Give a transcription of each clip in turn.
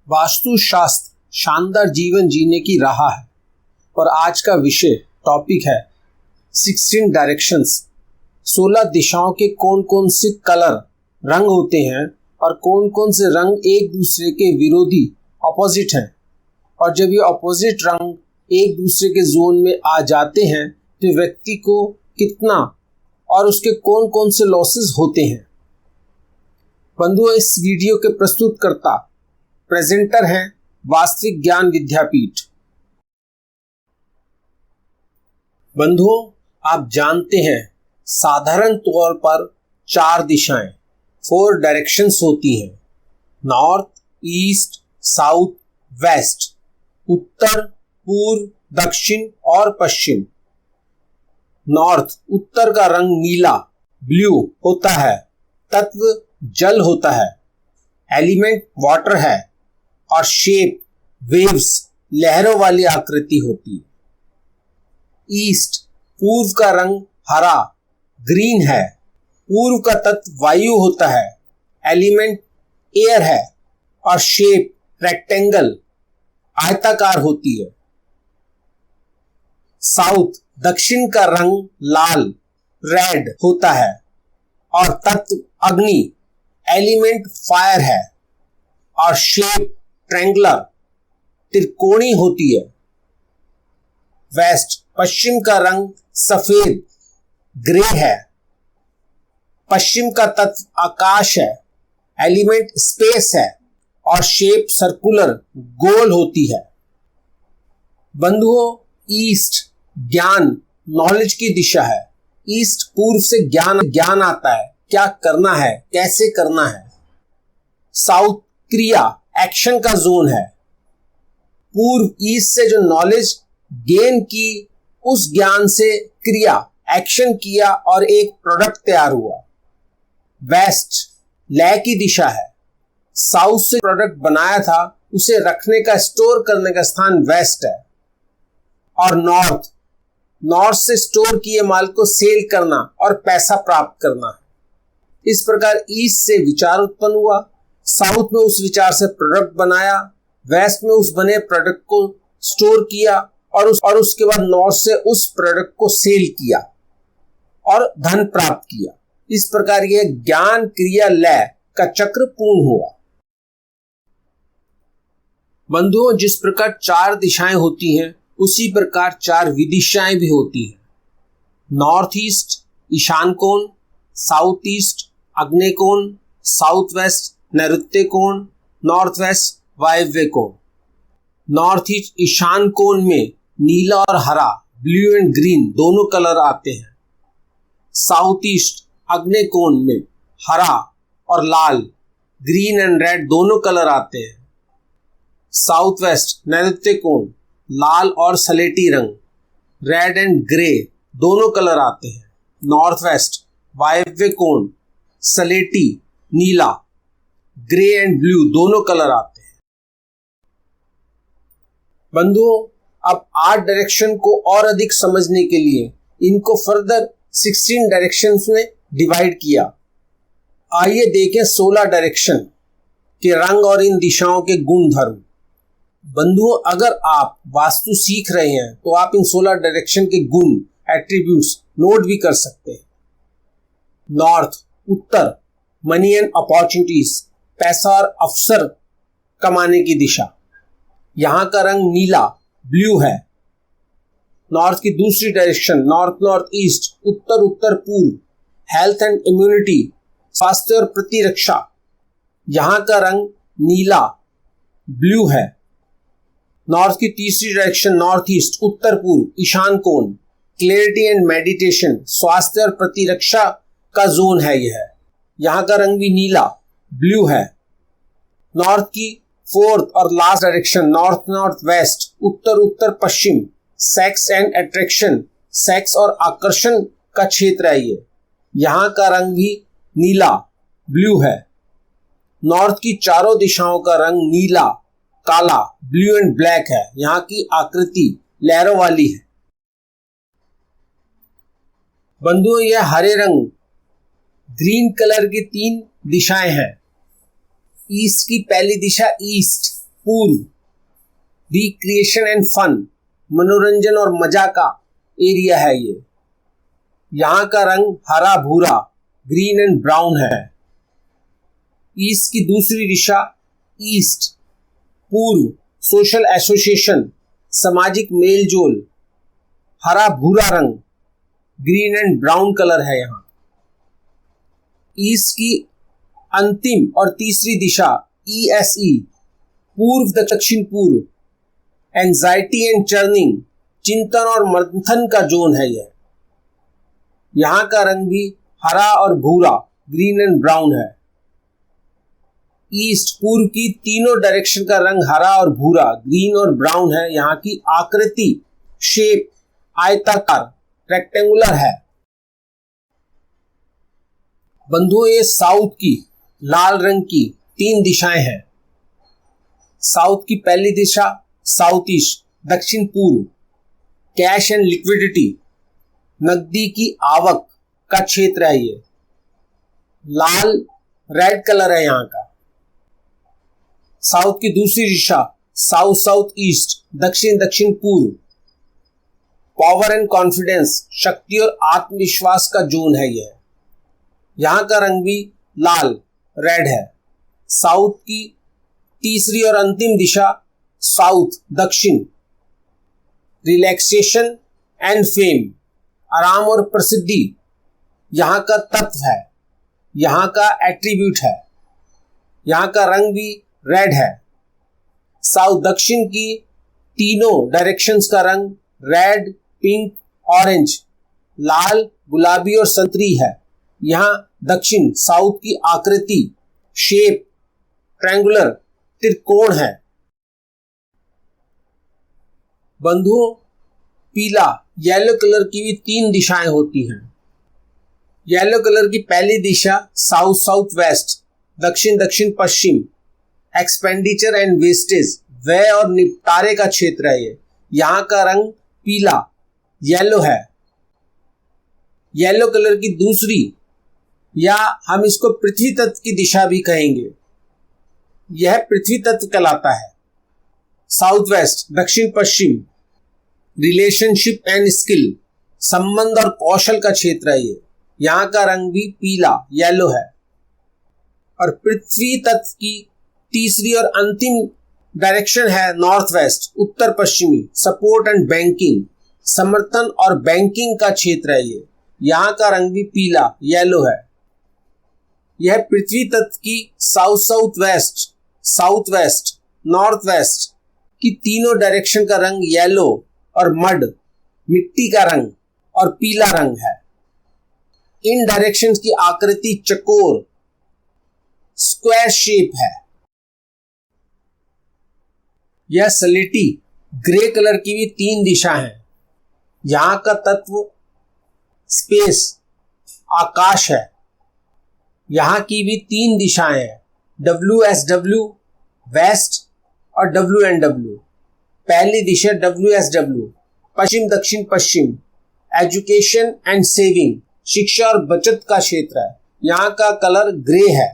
वास्तुशास्त्र शानदार जीवन जीने की राह है और आज का विषय टॉपिक है 16 डायरेक्शंस। 16 दिशाओं के कौन कौन से कलर रंग होते हैं और कौन कौन से रंग एक दूसरे के विरोधी ऑपोजिट हैं, और जब ये ऑपोजिट रंग एक दूसरे के जोन में आ जाते हैं तो व्यक्ति को कितना और उसके कौन कौन से लॉसेस होते हैं। बंधुओं, इस वीडियो के प्रस्तुतकर्ता प्रेजेंटर हैं वास्तविक ज्ञान विद्यापीठ। बंधुओं, आप जानते हैं साधारण तौर पर 4 दिशाएं 4 डायरेक्शंस होती हैं। नॉर्थ, ईस्ट, साउथ, वेस्ट, उत्तर, पूर्व, दक्षिण और पश्चिम। नॉर्थ उत्तर का रंग नीला ब्लू होता है, तत्व जल होता है, एलिमेंट वाटर है और शेप वेव्स लहरों वाली आकृति होती है। ईस्ट पूर्व का रंग हरा ग्रीन है, पूर्व का तत्व वायु होता है, एलिमेंट एयर है और शेप रेक्टेंगल आयताकार होती है। साउथ दक्षिण का रंग लाल रेड होता है और तत्व अग्नि एलिमेंट फायर है और शेप ट्रायंगुलर त्रिकोणी होती है। वेस्ट पश्चिम का रंग सफेद ग्रे है, पश्चिम का तत्व आकाश है, एलिमेंट स्पेस है और शेप सर्कुलर गोल होती है। बंधुओं, ईस्ट ज्ञान नॉलेज की दिशा है। ईस्ट पूर्व से ज्ञान आता है, क्या करना है, कैसे करना है। साउथ क्रिया एक्शन का जोन है। पूर्व ईस्ट से जो नॉलेज गेन की, उस ज्ञान से क्रिया एक्शन किया और एक प्रोडक्ट तैयार हुआ। वेस्ट लय की दिशा है। साउथ से प्रोडक्ट बनाया था, उसे रखने का स्टोर करने का स्थान वेस्ट है। और नॉर्थ से स्टोर किए माल को सेल करना और पैसा प्राप्त करना है। इस प्रकार ईस्ट से विचार उत्पन्न हुआ, साउथ में उस विचार से प्रोडक्ट बनाया, वेस्ट में उस बने प्रोडक्ट को स्टोर किया और उसके बाद नॉर्थ से उस प्रोडक्ट को सेल किया और धन प्राप्त किया। इस प्रकार यह ज्ञान क्रिया लय का चक्र पूर्ण हुआ। बंधुओं, जिस प्रकार 4 दिशाएं होती हैं उसी प्रकार 4 विदिशाएं भी होती हैं। नॉर्थ ईस्ट ईशान कोण, साउथ ईस्ट आग्नेय कोण, साउथ वेस्ट नैऋत्य कोण, नॉर्थ वेस्ट वायव्य कोण। नॉर्थ ईस्ट ईशान कोण में नीला और हरा ब्लू एंड ग्रीन दोनों कलर आते हैं। साउथ ईस्ट आग्नेय कोण में हरा और लाल ग्रीन एंड रेड दोनों कलर आते हैं। साउथ वेस्ट नैऋत्य कोण लाल और सलेटी रंग रेड एंड ग्रे दोनों कलर आते हैं। नॉर्थ वेस्ट वायव्य कोण सलेटी नीला ग्रे एंड ब्लू दोनों कलर आते हैं। बंधुओं, अब 8 डायरेक्शन को और अधिक समझने के लिए इनको फर्दर 16 डायरेक्शंस में डिवाइड किया। आइए देखें 16 डायरेक्शन के रंग और इन दिशाओं के गुण धर्म। बंधुओं, अगर आप वास्तु सीख रहे हैं तो आप इन 16 डायरेक्शन के गुण एट्रीब्यूट्स नोट भी कर सकते हैं। North Uttar money and opportunities पैसा और अवसर कमाने की दिशा। यहां का रंग नीला ब्लू है। नॉर्थ की दूसरी direction north east Uttar Uttar पूर्व हेल्थ एंड इम्यूनिटी स्वास्थ्य और प्रतिरक्षा। यहां का रंग नीला ब्लू है। नॉर्थ की तीसरी डायरेक्शन नॉर्थ ईस्ट उत्तर पूर्व ईशान कोण क्लैरिटी एंड मेडिटेशन स्वास्थ्य और प्रतिरक्षा का जोन है। यहां का रंग भी नीला ब्लू है। नॉर्थ की फोर्थ और last direction north west Uttar Uttar Paschim sex and attraction sex और आकर्षण का क्षेत्र है। यहां का रंग भी नीला ब्लू है। नॉर्थ की चारों दिशाओं का रंग नीला काला ब्लू एंड ब्लैक है। यहां की आकृति लहरों वाली है। बंधुओं, यह हरे रंग ग्रीन कलर की 3 दिशाएं हैं। ईस्ट की पहली दिशा ईस्ट पूर्व, रिक्रिएशन एंड फन, मनोरंजन और मजा का एरिया है ये। यहाँ का रंग हरा भूरा, ग्रीन एंड ब्राउन है। ईस्ट की दूसरी दिशा ईस्ट, पूर्व, सोशल एसोसिएशन, सामाजिक मेल जोल, हरा भूरा रंग, ग्रीन एंड ब्राउन कलर है यहाँ। ईस्ट की अंतिम और तीसरी दिशा ESE, पूर्व दक्षिण पूर्व, एंजाइटी एंड चर्निंग, चिंतन और मंथन का जोन है यह। यहाँ का रंग भी हरा और भूरा, ग्रीन एंड ब्राउन है। ईस्ट पूर्व की तीनों डायरेक्शन का रंग हरा और भूरा, ग्रीन और ब्राउन है। यहाँ की आकृति, शेप आयताकार, रेक्टेंगुलर है। बंधुओं, ये साउथ की लाल रंग की 3 दिशाएं हैं। साउथ की पहली दिशा साउथ ईस्ट, दक्षिण पूर्व, कैश एंड लिक्विडिटी, नकदी की आवक का क्षेत्र है ये। लाल रेड कलर है यहाँ का। साउथ की दूसरी दिशा साउथ साउथ ईस्ट, दक्षिण दक्षिण पूर्व, पावर एंड कॉन्फिडेंस, शक्ति और आत्मविश्वास का जोन है यह। यहाँ का रंग भी लाल रेड है। साउथ की तीसरी और अंतिम दिशा साउथ दक्षिण, रिलैक्सेशन एंड फेम, आराम और प्रसिद्धि यहाँ का तत्व है, यहाँ का एट्रीब्यूट है। यहाँ का रंग भी रेड है। साउथ दक्षिण की तीनों डायरेक्शंस का रंग रेड, पिंक, ऑरेंज, लाल, गुलाबी और संतरी है। यहाँ दक्षिण साउथ की आकृति, शेप ट्रायंगुलर, त्रिकोण है। बंधुओं, पीला येलो कलर की भी 3 दिशाएं होती हैं। येलो कलर की पहली दिशा साउथ साउथ वेस्ट, दक्षिण दक्षिण पश्चिम, एक्सपेंडिचर एंड वेस्टेज, व्यय और निपटारे का क्षेत्र है ये। यहाँ का रंग पीला येलो है। येलो कलर की दूसरी, या हम इसको पृथ्वी तत्व की दिशा भी कहेंगे, यह पृथ्वी तत्व कहलाता है। साउथ वेस्ट, दक्षिण पश्चिम, रिलेशनशिप एंड स्किल, संबंध और कौशल का क्षेत्र है ये। यहाँ का रंग भी पीला येलो है। और पृथ्वी तत्व की तीसरी और अंतिम डायरेक्शन है नॉर्थ वेस्ट, उत्तर पश्चिमी, सपोर्ट एंड बैंकिंग, समर्थन और बैंकिंग का क्षेत्र है ये। यहाँ का रंग भी पीला येलो है। यह पृथ्वी तत्व की south south waste, north west की तीनों डायरेक्शन का रंग येलो और मड, मिट्टी का रंग और पीला रंग है। इन डायरेक्शंस की आकृति चकोर, स्क्वायर शेप है। यह स्लेटी ग्रे कलर की भी 3 दिशा है। यहाँ का तत्व स्पेस, आकाश है। यहाँ की भी 3 दिशाएं हैं, WSW वेस्ट और WNW। पहली दिशा WSW, पश्चिम दक्षिण पश्चिम, एजुकेशन एंड सेविंग, शिक्षा और बचत का क्षेत्र है। यहाँ का कलर ग्रे है।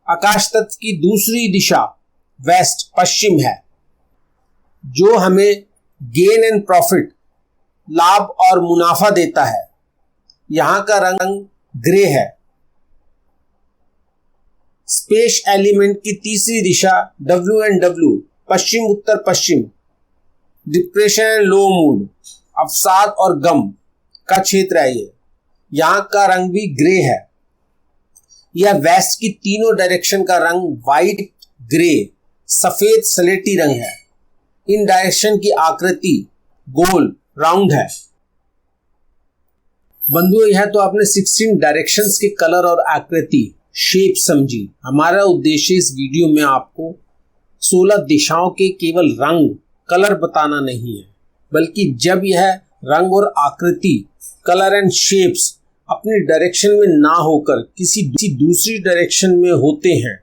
आकाश तत्व की दूसरी दिशा वेस्ट पश्चिम है, जो हमें गेन एंड प्रॉफिट, लाभ और मुनाफा देता है। यहाँ का रंग ग्रे है। स्पेस एलिमेंट की तीसरी दिशा WNW, Paschim Uttar Paschim, depression and low mood, अवसाद और गम का क्षेत्र है ये। यहाँ का रंग भी ग्रे है। यह वेस्ट की तीनों डायरेक्शन का रंग वाइट, ग्रे, सफेद स्लेटी रंग है। इन डायरेक्शन की आकृति गोल, राउंड है। बंधुओं, यह तो आपने 16 डायरेक्शंस के कलर और आकृति, शेप समझी। हमारा उद्देश्य इस वीडियो में आपको 16 दिशाओं के केवल रंग, कलर बताना नहीं है, बल्कि जब यह रंग और आकृति, कलर एंड शेप्स अपनी डायरेक्शन में ना होकर किसी दूसरी डायरेक्शन में होते हैं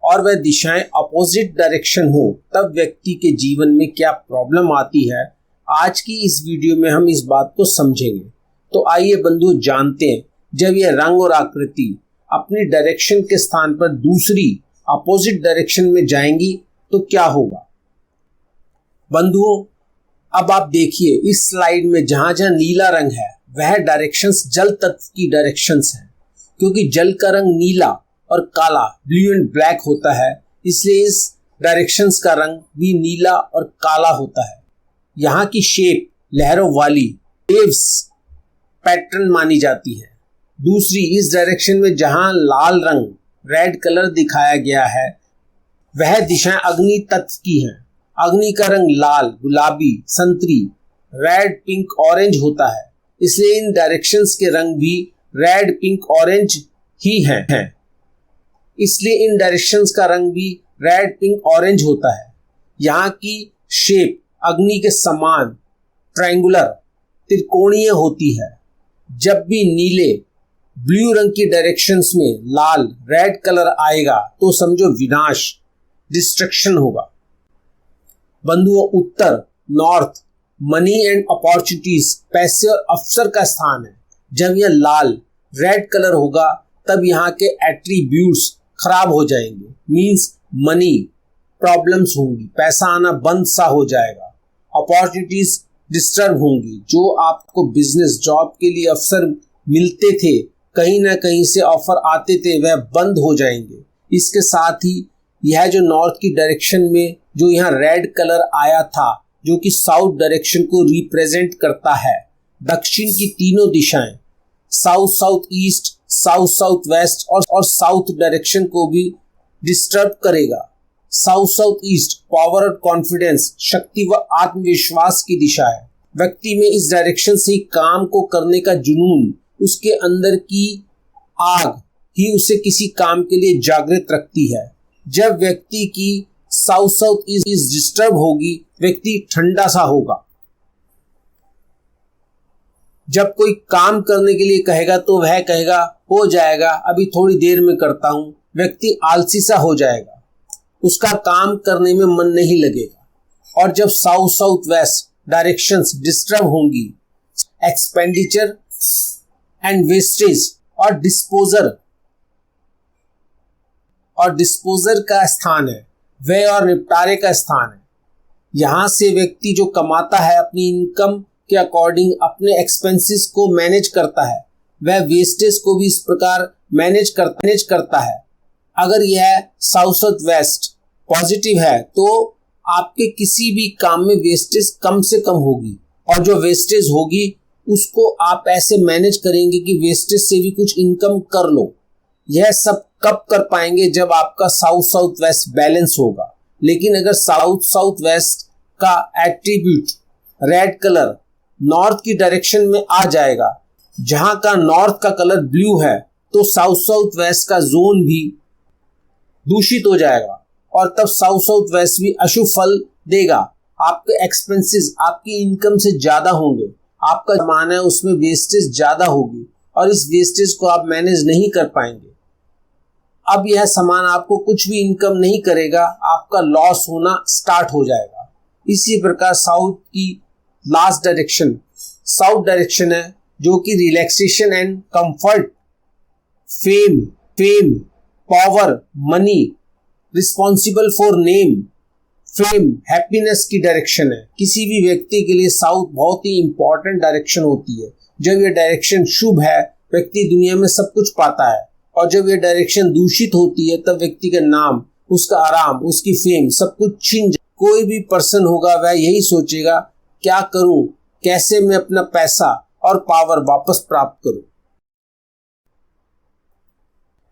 और वह दिशाएं अपोजिट डायरेक्शन हो, तब व्यक्ति के जीवन में क्या प्रॉब्लम आती है, आज की इस वीडियो में हम इस बात को समझेंगे। तो आइए बंधु जानते हैं, जब यह रंग और आकृति अपनी डायरेक्शन के स्थान पर दूसरी अपोजिट डायरेक्शन में जाएंगी तो क्या होगा। बंधुओं, अब आप देखिए इस स्लाइड में जहां जहां नीला रंग है वह डायरेक्शंस जल तत्व की डायरेक्शंस हैं। क्योंकि जल का रंग नीला और काला ब्लू एंड ब्लैक होता है, इसलिए इस डायरेक्शंस का रंग भी नीला और काला होता है। यहाँ की शेप लहरों वाली वेव्स पैटर्न मानी जाती है। दूसरी, इस डायरेक्शन में जहां लाल रंग रेड कलर दिखाया गया है वह दिशाएं अग्नि तत्व की हैं। अग्नि का रंग लाल, गुलाबी, संतरी, रेड, पिंक, ऑरेंज होता है, इसलिए इन डायरेक्शंस के रंग भी रेड, पिंक, ऑरेंज ही हैं। इसलिए इन डायरेक्शंस का रंग भी रेड, पिंक, ऑरेंज होता है। यहाँ की शेप अग्नि के समान ट्रायंगुलर त्रिकोणीय होती है। जब भी नीले ब्लू रंग की डायरेक्शंस में लाल रेड कलर आएगा तो समझो विनाश, डिस्ट्रक्शन होगा। बंधुओं, उत्तर नॉर्थ मनी एंड अपॉर्चुनिटीज, पैसे और अवसर का स्थान है। जब यह लाल रेड कलर होगा तब यहाँ के एट्रीब्यूट्स खराब हो जाएंगे, मींस मनी प्रॉब्लम्स होंगी, पैसा आना बंद सा हो जाएगा, अपॉर्चुनिटीज डिस्टर्ब होंगी। जो आपको बिजनेस जॉब के लिए अवसर मिलते थे, कहीं ना कहीं से ऑफर आते थे, वह बंद हो जाएंगे। इसके साथ ही यह जो नॉर्थ की डायरेक्शन में जो यहाँ रेड कलर आया था जो कि साउथ डायरेक्शन को रिप्रेजेंट करता है, दक्षिण की तीनों दिशाएं south south east, south south west और साउथ डायरेक्शन को भी डिस्टर्ब करेगा। साउथ साउथ ईस्ट पावर और कॉन्फिडेंस, शक्ति व आत्मविश्वास की दिशा है। व्यक्ति में इस डायरेक्शन से काम को करने का जुनून, उसके अंदर की आग ही उसे किसी काम के लिए जागृत रखती है। जब व्यक्ति की साउथ साउथ ईस्ट डिस्टर्ब होगी, व्यक्ति ठंडा सा होगा। जब कोई काम करने के लिए कहेगा तो वह कहेगा हो जाएगा, अभी थोड़ी देर में करता हूं। व्यक्ति आलसी सा हो जाएगा, उसका काम करने में मन नहीं लगेगा। और जब south south waste directions disturb होंगी, एक्सपेंडिचर एंड वेस्टेज और डिस्पोजर का स्थान है, व्यय और निपटारे का स्थान है। यहां से व्यक्ति जो कमाता है अपनी इनकम के अकॉर्डिंग अपने एक्सपेंसेस को मैनेज करता है, वह वेस्टेज को भी इस प्रकार मैनेज करता है। अगर यह साउथ साउथ वेस्ट पॉजिटिव है तो आपके किसी भी काम में वेस्टेज कम से कम होगी, और जो वेस्टेज होगी उसको आप ऐसे मैनेज करेंगे कि वेस्टेज से भी कुछ इनकम कर लो। यह सब कब कर पाएंगे? जब आपका साउथ साउथ वेस्ट बैलेंस होगा। लेकिन अगर साउथ साउथ वेस्ट का एट्रीब्यूट रेड कलर नॉर्थ की डायरेक्शन में आ जाएगा, जहां का नॉर्थ का कलर ब्लू है, तो साउथ साउथ वेस्ट का जोन भी दूषित हो जाएगा और तब साउथ साउथ वेस्ट भी अशुभ फल देगा। आपके एक्सपेंसेस आपकी इनकम से ज्यादा होंगे, आपका सामान है उसमें वेस्टेज ज्यादा होगी और इस वेस्टेज को आप मैनेज नहीं कर पाएंगे। अब यह सामान आपको कुछ भी इनकम नहीं करेगा, आपका लॉस होना स्टार्ट हो जाएगा। इसी प्रकार साउथ की लास्ट डायरेक्शन साउथ डायरेक्शन है, जो कि relaxation and comfort, fame, power, money, responsible for name, fame, happiness की डायरेक्शन है। किसी भी व्यक्ति के लिए साउथ बहुत ही इंपॉर्टेंट डायरेक्शन होती है। जब यह डायरेक्शन शुभ है, व्यक्ति दुनिया में सब कुछ पाता है, और जब यह डायरेक्शन दूषित होती है तब व्यक्ति का नाम, उसका आराम, उसकी फेम सब कुछ छिन जाए। कोई भी पर्सन होगा वह यही सोचेगा क्या करूं, कैसे मैं अपना पैसा और पावर वापस प्राप्त करूं।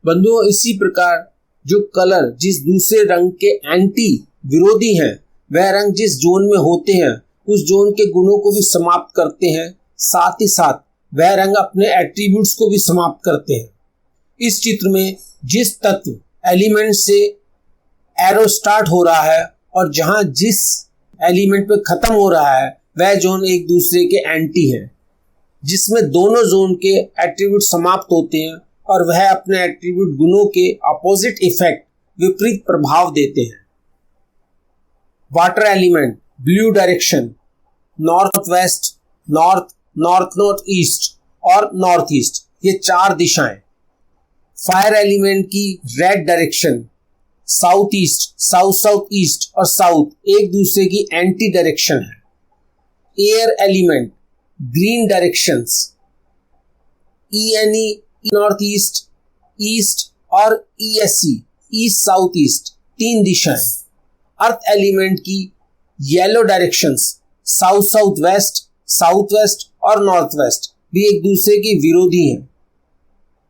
बंधुओं, इसी प्रकार जो कलर जिस दूसरे रंग के एंटी विरोधी हैं, वह रंग जिस जोन में होते हैं उस जोन के गुणों को भी समाप्त करते हैं, साथ ही साथ वह रंग अपने एट्रीब्यूट्स को भी समाप्त करते हैं। इस चित्र में जिस तत्व एलिमेंट से एरो स्टार्ट हो रहा है और जहां जिस एलिमेंट पे खत्म हो रहा है वह जोन एक दूसरे के एंटी है, जिसमें दोनों जोन के एट्रीब्यूट समाप्त होते हैं और वह अपने एट्रीब्यूट गुणों के अपोजिट इफेक्ट, विपरीत प्रभाव देते हैं। Water element blue direction, north west, north east और नॉर्थ ईस्ट, ये चार दिशाएं। फायर एलिमेंट की red direction, south east, south south east और साउथ एक दूसरे की एंटी डायरेक्शन है। Air element green directions, ENE north east, east और ESE ईस्ट साउथ ईस्ट तीन दिशाएं। अर्थ एलिमेंट की yellow directions south south west, south west और नॉर्थ वेस्ट भी एक दूसरे के विरोधी हैं।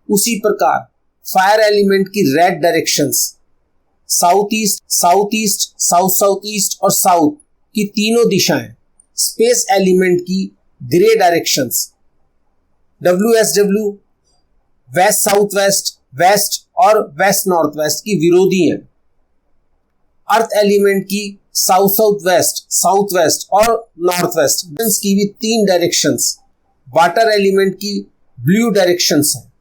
उसी प्रकार फायर एलिमेंट की red directions south east, south east, south south east और साउथ की तीनों दिशाएं। स्पेस एलिमेंट की grey directions WSW west south west, west और वेस्ट नॉर्थ वेस्ट की विरोधी हैं। अर्थ एलिमेंट की south south west, south west और नॉर्थ वेस्ट की भी तीन डायरेक्शंस। वाटर एलिमेंट की ब्लू डायरेक्शंस हैं।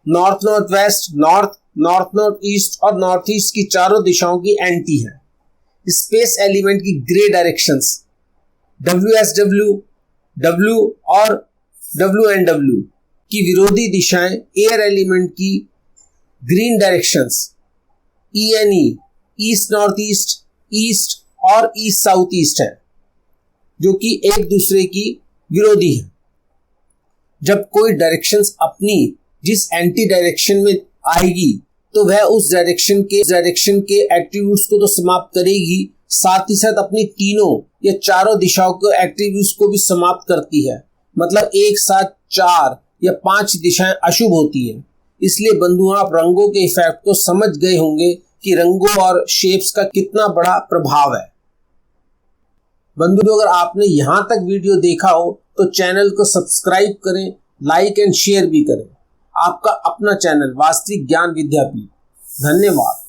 North north west, north, north north east और नॉर्थ ईस्ट की चारों दिशाओं की एंटी है। स्पेस एलिमेंट की ग्रे डायरेक्शंस WSW, W और WNW की विरोधी दिशाएं। एयर एलिमेंट की green directions ENE east north east, east और ईस्ट साउथ ईस्ट है, जो कि एक दूसरे की विरोधी है। जब कोई डायरेक्शंस अपनी जिस एंटी डायरेक्शन में आएगी तो वह उस डायरेक्शन के एट्रीब्यूट्स को तो समाप्त करेगी, साथ ही साथ अपनी तीनों या चारों दिशाओं के एट्रीब्यूट्स को भी समाप्त करती है। मतलब एक साथ 4 या 5 दिशाएं अशुभ होती है। इसलिए बंधुओं, आप रंगों के इफेक्ट को समझ गए होंगे कि रंगों और शेप्स का कितना बड़ा प्रभाव है। बंधुओं, अगर आपने यहां तक वीडियो देखा हो तो चैनल को सब्सक्राइब करें, लाइक एंड शेयर भी करें। आपका अपना चैनल वास्तविक ज्ञान विद्यापीठ। धन्यवाद।